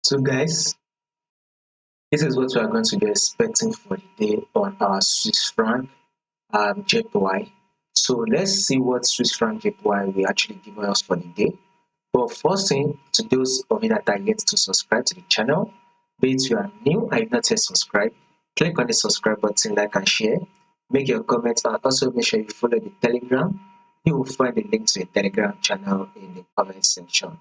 So guys, this is what we are going to be expecting for the day on our Swiss franc JPY. So let's see what Swiss franc JPY will actually give us for the day. But first thing, to those of you that are yet to subscribe to the channel, be it you are new and you've not yet subscribed, click on the subscribe button, like and share. Make your comments and also make sure you follow the Telegram. You will find the link to the Telegram channel in the comment section.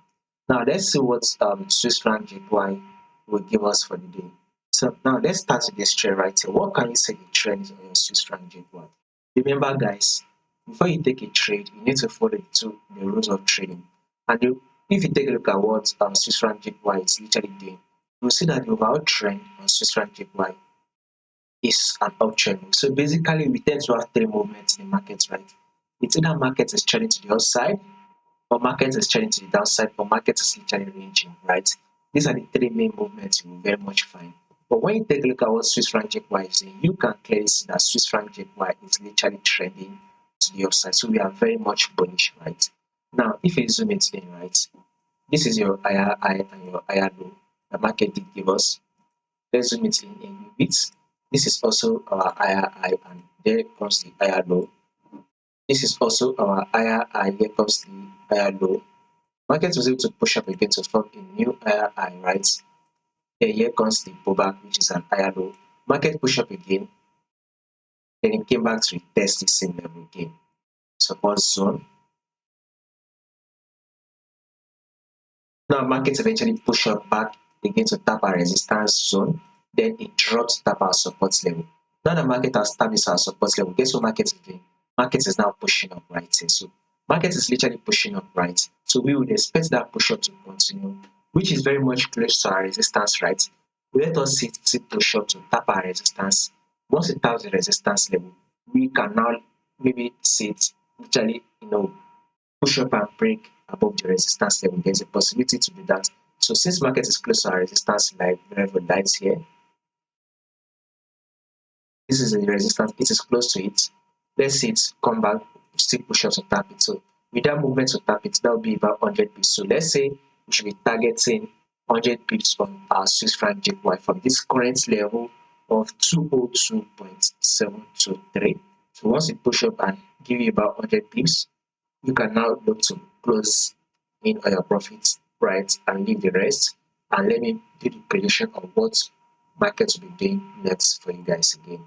Now let's see what Swiss franc JPY will give us for the day. So now let's start with this trade right here. What can you say the trend is on your Swiss franc JPY? Remember guys, before you take a trade, you need to follow the rules of trading. And if you take a look at what Swiss franc JPY is literally doing, you'll see that the overall trend on Swiss franc JPY is an uptrend. So basically, we tend to have three movements in the markets, right? It's either market is trending to the upside, or market is trending to the downside, or market is literally ranging, right? These are the three main movements you will very much find. But when you take a look at what Swiss franc JPY is doing, you can clearly see that Swiss franc JPY is literally trending to the upside. So we are very much bullish, right? Now, if you zoom it in, right, this is your higher high and your higher low. The market did give us. Let's zoom it in a bit. This is also our higher high, and there comes the higher low. This is also our higher high, here comes the higher low. Market was able to push up again to form a new higher high, right? Here comes the pullback, which is an higher low. Market push up again, then it came back to retest the same level again. Support zone. Now market eventually push up back again to tap our resistance zone, then it dropped to tap our support level. Now the market has established our support level. Guess what market is doing? Market is now pushing up right here. So market is literally pushing up right. So we would expect that push up to continue, which is very much close to our resistance, right? Let us see push up to tap our resistance. Once it taps the resistance level, we can now maybe see it literally, push up and break above the resistance level. There's a possibility to do that. So since market is close to our resistance level lines here, this is the resistance, it is close to it. Let's see it come back, still push up to tap it. So with that movement to tap it, that will be about 100 pips. So let's say we should be targeting 100 pips on our Swiss franc JPY from this current level of 202.723. So once it push up and give you about 100 pips, you can now look to close in on your profits, right, and leave the rest. And let me do the prediction of what markets will be doing next for you guys again.